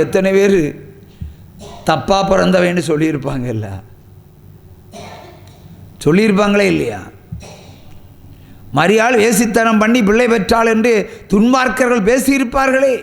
எத்தனை பேர் தப்பாக பிறந்தவன்னு சொல்லியிருப்பாங்கல்ல, சொல்லியிருப்பாங்களே இல்லையா? மரியாள் வேசித்தனம் பண்ணி பிள்ளை பெற்றாள் என்று துன்மார்க்கர்கள் பேசியிருப்பார்களே,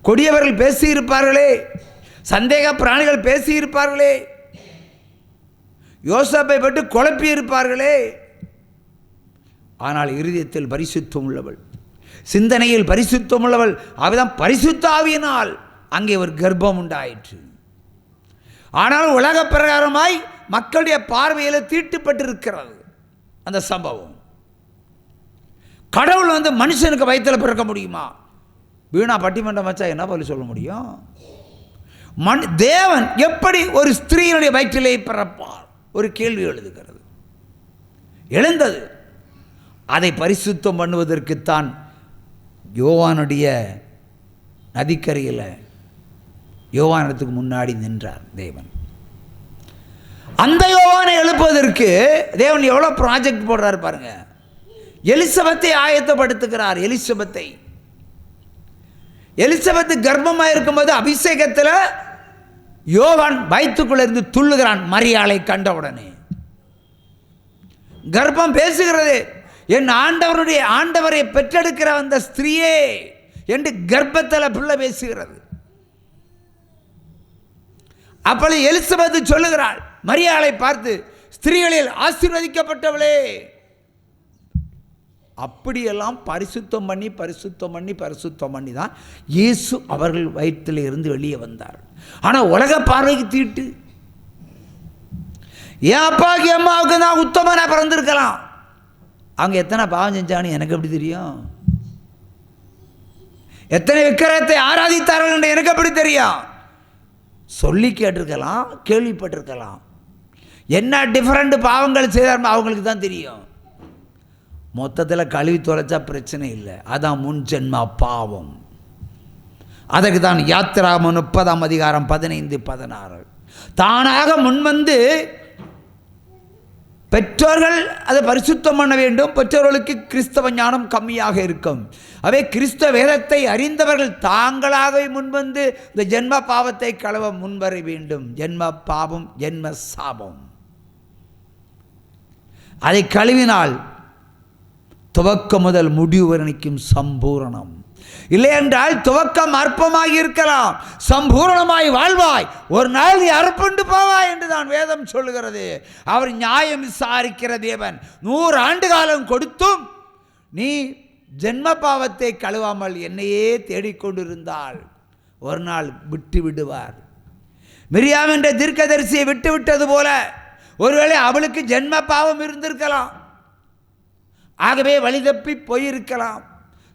கொடியவர்கள் பேசியிருப்பார்களே, சந்தேக பிராணிகள் பேசியிருப்பார்களே, யோசேப்பை பற்றி குழப்பியிருப்பார்களே. ஆனால் இருதயத்தில் பரிசுத்தம் உள்ளவள், சிந்தனையில் பரிசுத்தம் உள்ளவள், அவதான் பரிசுத்த ஆவியினால் அங்கே ஒரு கர்ப்பம் உண்டாயிற்று. ஆனால் உலக பிரகாரமாய் மக்களுடைய பார்வையில் தீட்டுப்பட்டிருக்கிறது அந்த சம்பவம். கடவுள் மனுஷனுக்கு வயிற்றில் பிறக்க முடியுமா? வீணா பட்டிமன்றம் வச்சா என்ன பதில் சொல்ல முடியும்? தேவன் எப்படி ஒரு ஸ்திரீனுடைய வயிற்றிலே பிறப்பார்? ஒரு கேள்வி எழுந்தது. அதை பரிசுத்தம் பண்ணுவதற்குத்தான் யோவானுடைய நதிக்கரையில் யோவானத்துக்கு முன்னாடி நின்றார் தேவன். அந்த யோவானை எழுப்புவதற்கு தேவன் எவ்வளோ ப்ராஜெக்ட் போடுறாரு பாருங்க. எலிசபெத்தை ஆயத்தப்படுத்துகிறார். எலிசபெத்து கர்ப்பமாக இருக்கும்போது அபிஷேகத்தில் யோவான் வயிற்றுக்குள்ள இருந்து துள்ளுகிறான். மரியாளை கண்டவுடனே கர்ப்பம் பேசுகிறது, என் ஆண்டவரை பெற்றெடுக்கிற அந்த ஸ்திரீயே என்று கர்ப்பத்தில் பிள்ளை பேசுகிறது. அப்பொழுது எலிசபெத்து சொல்லுகிறாள் மரியாளை பார்த்து, ஸ்திரீகளில் ஆசீர்வதிக்கப்பட்டவளே. அப்படியெல்லாம் பரிசுத்தம் பண்ணி தான் இயேசு அவர்கள் வயிற்றில் இருந்து வெளியே வந்தார். ஆனால் உலக பார்வைக்கு தீட்டு. என் அப்பாவுக்கு அம்மாவுக்கு தான் உத்தமனா பிறந்திருக்கலாம், அவங்க எத்தனை பாவம் செஞ்சான்னு எனக்கு எப்படி தெரியும்? எத்தனை விக்கிரகத்தை ஆராதித்தார்கள் என்று எனக்கு எப்படி தெரியும்? சொல்லி கேட்டிருக்கலாம், கேள்விப்பட்டிருக்கலாம். என்ன டிஃபரெண்ட் பாவங்கள் செய்தார் அவங்களுக்கு தான் தெரியும். மொத்தத்தில் கழுவி தொலைச்சா பிரச்சனை இல்லை, அதான் முன் ஜென்ம பாவம். அதற்கு தான் யாத்திராம 30ஆம் அதிகாரம் 15-16 தானாக முன்வந்து பெற்றோர்கள் அதை பரிசுத்தம் பண்ண வேண்டும். பெற்றோர்களுக்கு கிறிஸ்தவ ஞானம் கம்மியாக இருக்கும். அவை கிறிஸ்தவ வேதத்தை அறிந்தவர்கள் தாங்களாகவே முன்வந்து இந்த ஜென்ம பாவத்தை கழுவ முன்வர வேண்டும். ஜென்ம பாவம், ஜென்ம சாபம். அதை கழுவினால் துவக்கம் முதல் முடிவு வரைக்கும் சம்பூரணம். இல்லை என்றால் துவக்கம் அற்பமாகி இருக்கலாம், சம்பூரணமாய் வாழ்வாய், ஒரு நாள் நீ அறுப்புண்டு போவாய் என்று தான் வேதம் சொல்லுகிறது. அவர் நியாயம் விசாரிக்கிற தேவன். 100 ஆண்டு காலம் கொடுத்தும் நீ ஜென்ம பாவத்தை கழுவாமல் என்னையே தேடிக்கொண்டிருந்தால் ஒரு நாள் விட்டு விடுவார். மிரியாம் என்ற தீர்க்கதரிசியை விட்டு விட்டது போல ஒருவேளை அவளுக்கு ஜென்ம பாவம் இருந்திருக்கலாம், ஆகவே வழி தப்பி போயிருக்கலாம்.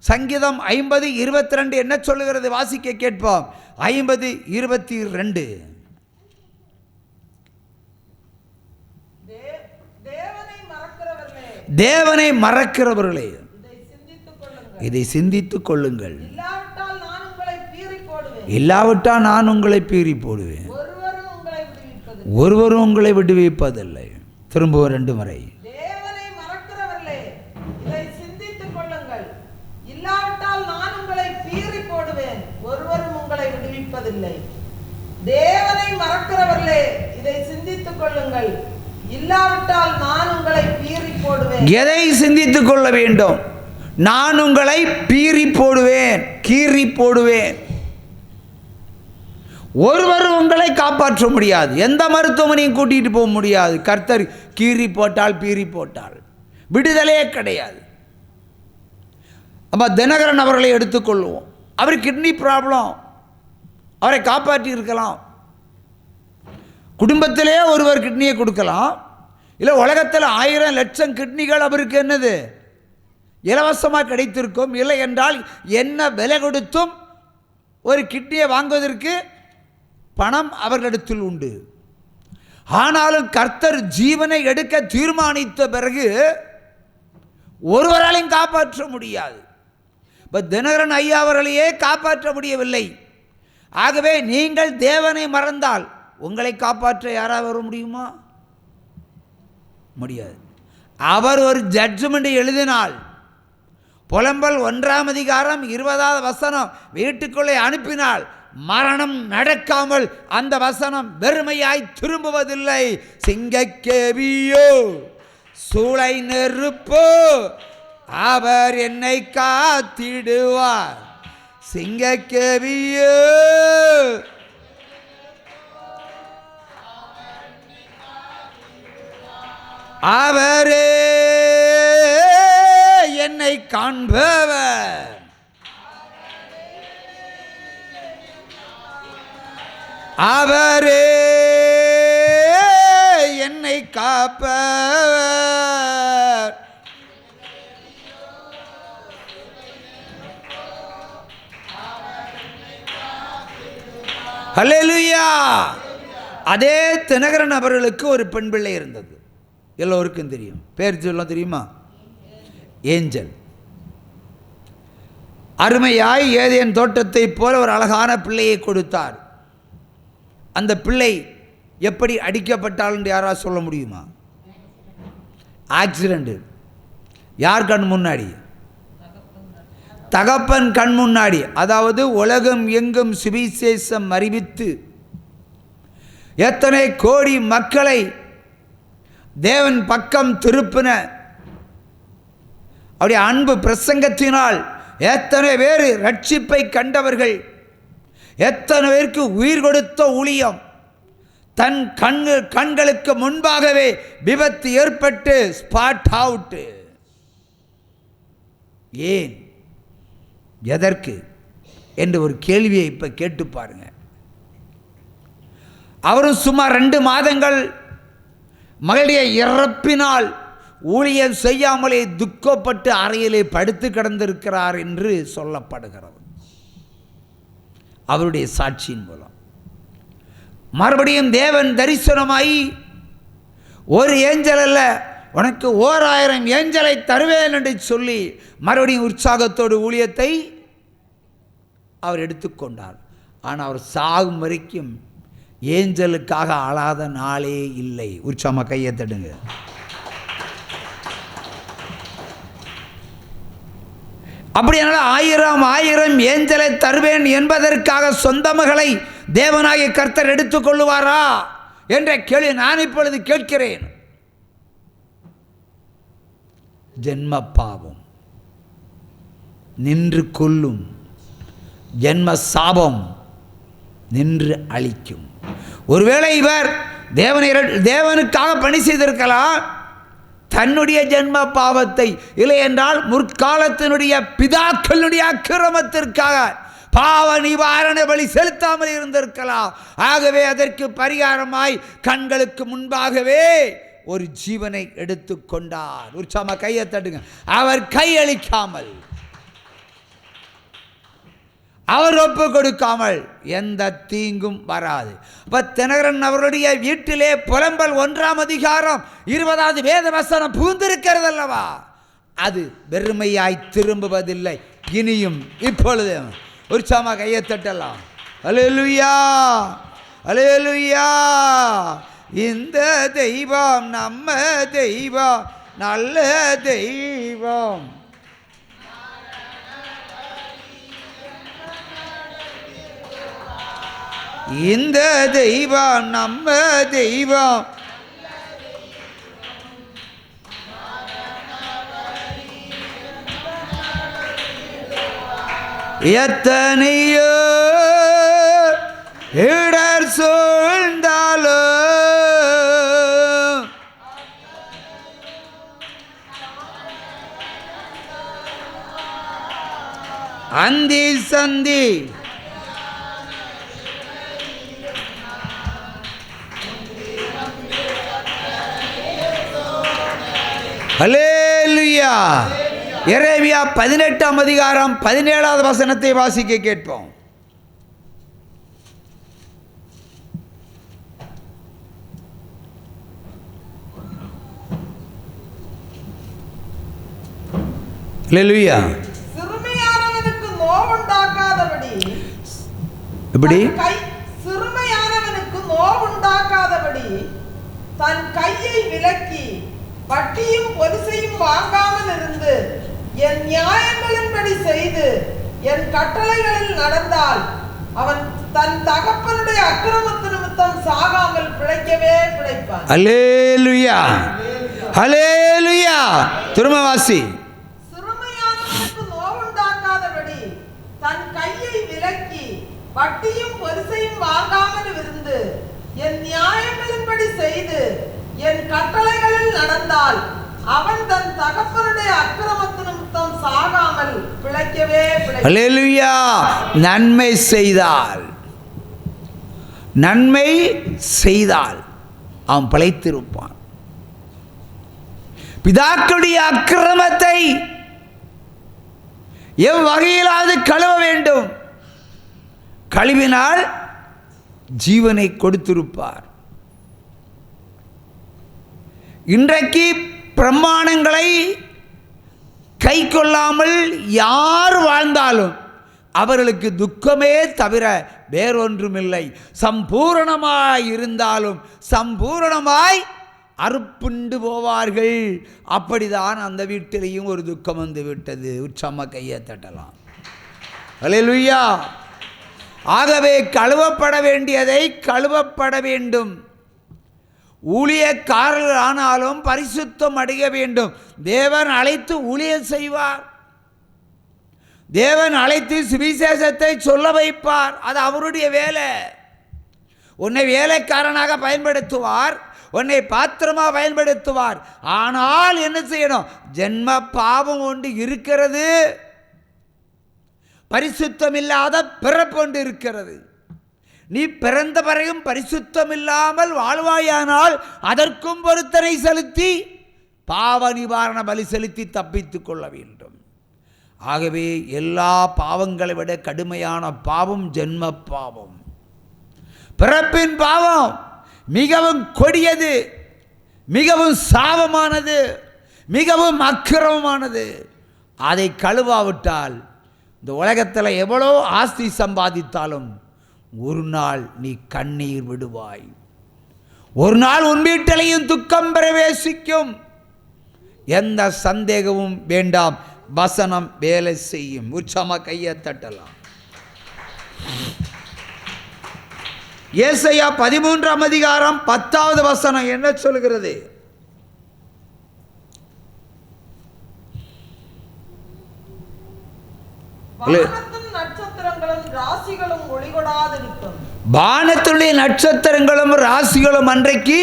சங்கீதம் 50:22 என்ன சொல்லுகிறது? வாசிக்க கேட்போம். 50:22 தேவனை மறக்கிறவர்களே இதை சிந்தித்துக் கொள்ளுங்கள், இல்லாவிட்டால் நான் உங்களை பீறி போடுவேன், ஒருவரும் உங்களை விடுவிப்பதில்லை. திரும்பவும் 2 முறை. தேவனை மறக்கிறவர்களே இதை சிந்தித்துக் கொள்ளுங்கள், இல்லாவிட்டால் நான் உங்களை பீறி போடுவேன். எதை சிந்தித்துக் கொள்ள வேண்டும்? நான் உங்களை பீறி போடுவேன், கீறி போடுவேன். ஒருவரும் உங்களை காப்பாற்ற முடியாது, எந்த மருத்துவமனையும் கூட்டிகிட்டு போக முடியாது. கர்த்தர் கீறி போட்டால் பீறி போட்டால் விடுதலையே கிடையாது. அப்போ தினகரன் அவர்களை எடுத்துக்கொள்வோம். அவர் கிட்னி ப்ராப்ளம், அவரை காப்பாற்றி இருக்கலாம். குடும்பத்திலே ஒருவர் கிட்னியை கொடுக்கலாம், இல்லை உலகத்தில் 1000 லட்சம் கிட்னிகள் அவருக்கு என்னது இலவசமாக கிடைத்திருக்கும். இல்லை என்றால் என்ன விலை கொடுத்தும் ஒரு கிட்னியை வாங்குவதற்கு பணம் அவர்களிடத்தில் உண்டு. ஆனாலும் கர்த்தர் ஜீவனை எடுக்க தீர்மானித்த பிறகு ஒருவராலையும் காப்பாற்ற முடியாது. இப்போ தினகரன் ஐயா அவர்களையே காப்பாற்ற முடியவில்லை. ஆகவே நீங்கள் தேவனை மறந்தால் உங்களை காப்பாற்ற யாராவது வர முடியுமா? முடியாது. அவர் ஒரு ஜட்ஜ்மெண்ட் எழுதினால் புலம்பல் 1ஆம் அதிகாரம் 20வது வசனம் வீட்டுக்குள்ளே அனுப்பினால் மரணம் நடக்காமல் அந்த வசனம் வெறுமையாய் திரும்புவதில்லை. சிங்கக்கேவியோ சூளை நெருப்போ அவர் என்னை காத்திடுவார். சிங்கக்கேவியோ அவரே என்னை காண்பவர். அவரே என்னை காப்பவர். ஹல்லேலூயா. அதே தினகரன் அவர்களுக்கு ஒரு பெண் பிள்ளை இருந்தது. எல்லோருக்கும் தெரியும். பேர் சொல்ல தெரியுமா? ஏஞ்சல். அருமையாய் ஏதேன் தோட்டத்தை போல ஒரு அழகான பிள்ளையை கொடுத்தார். அந்த பிள்ளை எப்படி அடிக்கப்பட்டாள் என்று யாராவது சொல்ல முடியுமா? ஆக்சிடெண்ட். யார் கண் முன்னாடி? தகப்பன் கண் முன்னாடி. அதாவது உலகம் எங்கும் சுவிசேஷம் அறிவித்து எத்தனை கோடி மக்களை தேவன் பக்கம் திருப்பின அவருடைய அன்பு பிரசங்கத்தினால் எத்தனை பேர் ரட்சிப்பை கண்டவர்கள், எத்தனை பேருக்கு உயிர் கொடுத்த ஊழியம். தன் கண்களுக்கு முன்பாகவே விபத்து ஏற்பட்டு ஸ்பாட் அவுட். ஏன், எதற்கு என்று ஒரு கேள்வியை இப்ப கேட்டு பாருங்க. அவரும் சுமார் 2 மாதங்கள் மகளுடைய இறப்பினால் ஊழியம் செய்யாமலே துக்கப்பட்டு அறையிலே படுத்து கிடந்திருக்கிறார் என்று சொல்லப்படுகிறது அவருடைய சாட்சியின் மூலம். மறுபடியும் தேவன் தரிசனமாய் ஒரு ஏஞ்சல் அல்ல, உனக்கு 1000 ஏஞ்சலை தருவேன் என்று சொல்லி மறுபடியும் உற்சாகத்தோடு ஊழியத்தை அவர் எடுத்துக்கொண்டார். ஆனால் அவர் சாகும் வரைக்கும் ஏஞ்சலுக்காக அழாத நாளே இல்லை. உற்சாகமா கையை தட்டுங்க. அப்படியானால் 1000 ஏஞ்சலை தருவேன் என்பதற்காக சொந்த மகளை தேவனாகிய கர்த்தர் எடுத்துக்கொள்ளுவாரா என்ற கேள்வி நான் இப்பொழுது கேட்கிறேன். ஜென்ம பாவம் நின்று கொல்லும், ஜென்ம சாபம் நின்று அழிக்கும். ஒருவேளை இவர் தேவனுக்காக பணி செய்திருக்கலாம், தன்னுடைய ஜென்ம பாவத்தை இல்லை என்றால் முற்காலத்தினுடைய பிதாக்களுடைய அக்கிரமத்திற்காக பாவ நிவாரண பலி செலுத்தாமல் இருந்திருக்கலாம். ஆகவே அதற்கு பரிகாரமாய் கண்களுக்கு முன்பாகவே ஒரு ஜீவனை எடுத்துக்கொண்டார். உற்சாகமா கையை தட்டுங்க. அவர் கையளிக்காமல், அவர் ஒப்பு கொடுக்காமல் எந்த தீங்கும் வராது. அப்ப தினகரன் அவருடைய வீட்டிலே புலம்பல் 1ஆம் அதிகாரம் 20வது வேத வசனம் புகுந்திருக்கிறது அல்லவா, அது வெறுமையாய் திரும்புவதில்லை. இனியும் இப்பொழுது உற்சாகமா கையை தட்டலாம். அல்லேலூயா, அல்லேலூயா. இந்த தெய்வம் நம்ம தெய்வம், நல்ல தெய்வம். இந்த தெய்வம் நம்ம தெய்வம், எத்தனையோ இடர் சூழ்ந்தாலும் அந்தி சந்தி அல்லேலூயா. எரேமியா 18ஆம் அதிகாரம் 17வது வசனத்தை வாசிக்க கேட்போம். அல்லேலூயா. சிறுமையானவனுக்கு நோவுண்டாக்காதபடி, எப்படி? சிறுமையானவனுக்கு நோவுண்டாக்காதபடி தன் கையை விலக்கி வட்டியும் பொலிசையும் வாங்காமல் இருந்து என் நியாயங்களின்படி செய்து என் கட்டளைகளில் நடந்தால் அவன் தன் தகப்பனுடைய அக்கிரமத்து நிமித்தம் சாகாமல் பிழைக்கவே பிழைப்பான். அல்லேலூயா, அல்லேலூயா. திரும்ப வாசி. சிறுமையானவனுக்கு நோவுண்டாக்காதபடி தன் கையை விலக்கி வட்டியும் பரிசையும் வாங்காமல் இருந்து என் நியாயங்களின்படி செய்து என் கட்டளைகளில் நடந்தால் அவன் தன் தகப்பனுடைய அக்கிரமத்து நிமித்தம் சாகாமல் பிழைக்கவே பிழைப்பான். அல்லேலூயா. நன்மை செய்தால், நன்மை செய்தால் அவன் பிழைத்திருப்பான். பிதாக்களுடைய அக்கிரமத்தை எவ்வகையிலாவது கழுவ வேண்டும். கழுவினால் ஜீவனை கொடுத்திருப்பார். இன்றைக்கு பிரமாணங்களை கை கொள்ளாமல் யார் வாழ்ந்தாலும் அவர்களுக்கு துக்கமே தவிர வேறொன்றுமில்லை. சம்பூரணமாய் இருந்தாலும் சம்பூரணமாய் அறுப்புண்டு போவார்கள். அப்படிதான் அந்த வீட்டிலையும் ஒரு துக்கம் வந்து விட்டது. உற்சாம கையை தட்டலாம். அல்லேலூயா. ஆகவே கழுவப்பட வேண்டியதை கழுவப்பட வேண்டும். ஊழியக்காரர்கள் ஆனாலும் பரிசுத்தம் அடைய வேண்டும். தேவன் அழைத்து ஊழியம் செய்வார். தேவன் அழைத்து சுவிசேஷத்தை சொல்ல வைப்பார். அது அவருடைய வேலை. உன்னை வேலைக்காரனாக பயன்படுத்துவார், உன்னை பாத்திரமாக பயன்படுத்துவார். ஆனால் என்ன செய்யணும்? ஜென்ம பாவம் ஒன்று இருக்கிறது, பரிசுத்தம் இல்லாத பிறப்பு ஒன்று இருக்கிறது. நீ பிறந்த பிறகும் பரிசுத்தம் இல்லாமல் வாழ்வாயானால் அதற்கும் பொருத்தனை செலுத்தி பாவ நிவாரண பலி செலுத்தி தப்பித்துக் கொள்ள வேண்டும். ஆகவே எல்லா பாவங்களை விட கடுமையான பாவம் ஜென்ம பாவம். பிறப்பின் பாவம் மிகவும் கொடியது, மிகவும் சாபமானது, மிகவும் அக்கிரமமானது. அதை கழுவாவிட்டால் இந்த உலகத்தில் எவ்வளோ ஆஸ்தி சம்பாதித்தாலும் ஒரு நாள் நீ கண்ணீர் விடுவாய். ஒரு நாள் உன் வீட்டிலையும் துக்கம் பிரவேசிக்கும். எந்த சந்தேகமும் வேண்டாம். வசனம் வேலை செய்யும். உற்சாம கையை தட்டலாம். ஏசாயா 13ஆம் அதிகாரம் 10வது வசனம் என்ன சொல்கிறது? வானத்துடைய நட்சத்திரங்களும் ராசிகளும் அன்றைக்கு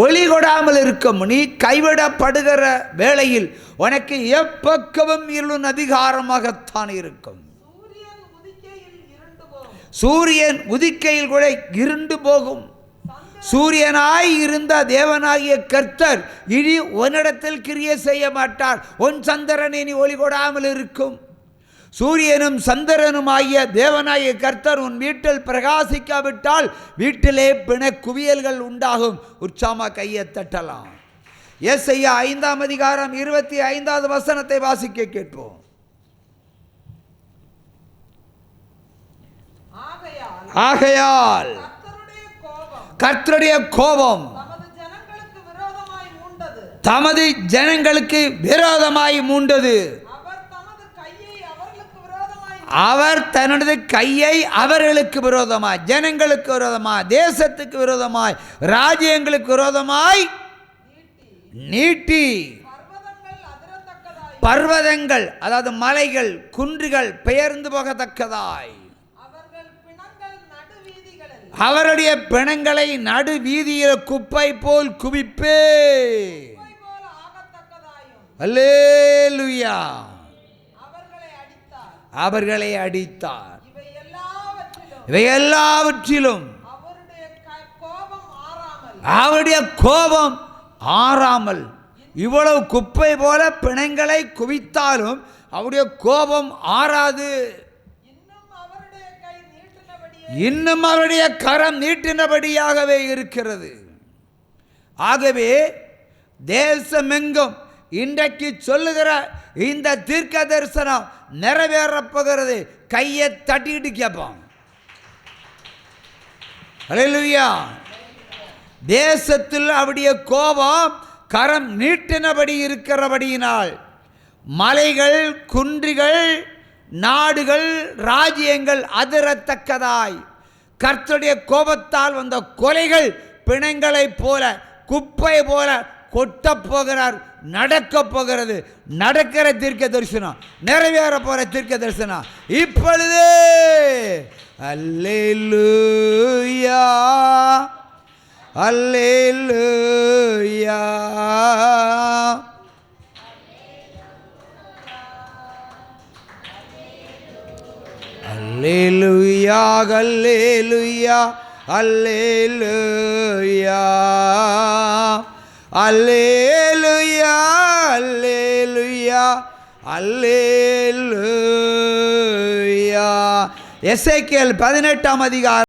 ஒளி கொடாமல் இருக்கும். நீ கைவிடப்படுகிற வேளையில் உனக்கு எப்பக்கமும் இருளும் அதிகாரமாகத்தான் இருக்கும். சூரியன் உதிக்கையில் கூட இருண்டு போகும். சூரியனாய் இருந்த தேவனாகிய கர்த்தர் இனி உன்னிடத்தில் கிரியை செய்ய மாட்டார். உன் சந்திரன் இனி ஒளி கொடாமல் இருக்கும். சூரியனும் சந்திரனுமாகிய தேவனாகிய கர்த்தர் உன் வீட்டில் பிரகாசிக்காவிட்டால் வீட்டிலே பிண குவியல்கள் உண்டாகும். உற்சாம கையை தட்டலாம். ஏசாயா 5ஆம் அதிகாரம் 25வது வசனத்தை வாசிக்க கேட்போம். ஆகையால் கர்த்தருடைய கோபம் தமது ஜனங்களுக்கு விரோதமாய் மூண்டது. அவர் தனது கையை அவர்களுக்கு விரோதமாய், ஜனங்களுக்கு விரோதமாய், தேசத்துக்கு விரோதமாய், ராஜ்யங்களுக்கு விரோதமாய் நீட்டி பர்வதங்கள், அதாவது மலைகள், குன்றுகள் பெயர்ந்து போகத்தக்கதாய் அவருடைய பிணங்களை நடு வீதியில் குப்பை போல் குவிப்பே. அல்லேலூயா. அவர்களை அடித்தார். இவை எல்லாவற்றிலும் அவருடைய கோபம் ஆறாமல், இவ்வளவு குப்பை போல பிணங்களை குவித்தாலும் அவருடைய கோபம் ஆறாது. இன்னும் அவருடைய கரம் நீட்டினபடியாகவே இருக்கிறது. ஆகவே தேசமெங்கும் இன்றைக்கு சொல்லுகிற இந்த தீர்க்க தரிசனம் நிறைவேறப்போகிறது. கையை தட்டிக்கிட்டு கேட்பான். அல்லேலூயா. தேசத்தில் அவருடைய கோபம் கரம் நீட்டினபடி இருக்கிறபடியினால் மலைகள், குன்றுகள், நாடுகள், ராஜ்யங்கள் அதிரத்தக்கதாய் கர்த்தருடைய கோபத்தால் வந்த கொலைகள் பிணங்களைப் போல, குப்பை போல கொட்டப் போகிறார். நடக்கப் போகிறது. நடக்கிற தீர்க்க தரிசனம், நிறைவேற போகிற தீர்க்க தரிசனம் இப்பொழுது. அல்லேலூயா, அல்லேலூயா, அல்லேலூயா, அல்லேலூயா, அல்லேலூயா, அல்லேலூயா, அல்லேலூயா, அல்லேலூயா. எசேக்கியேல் 18 அதிகாரம்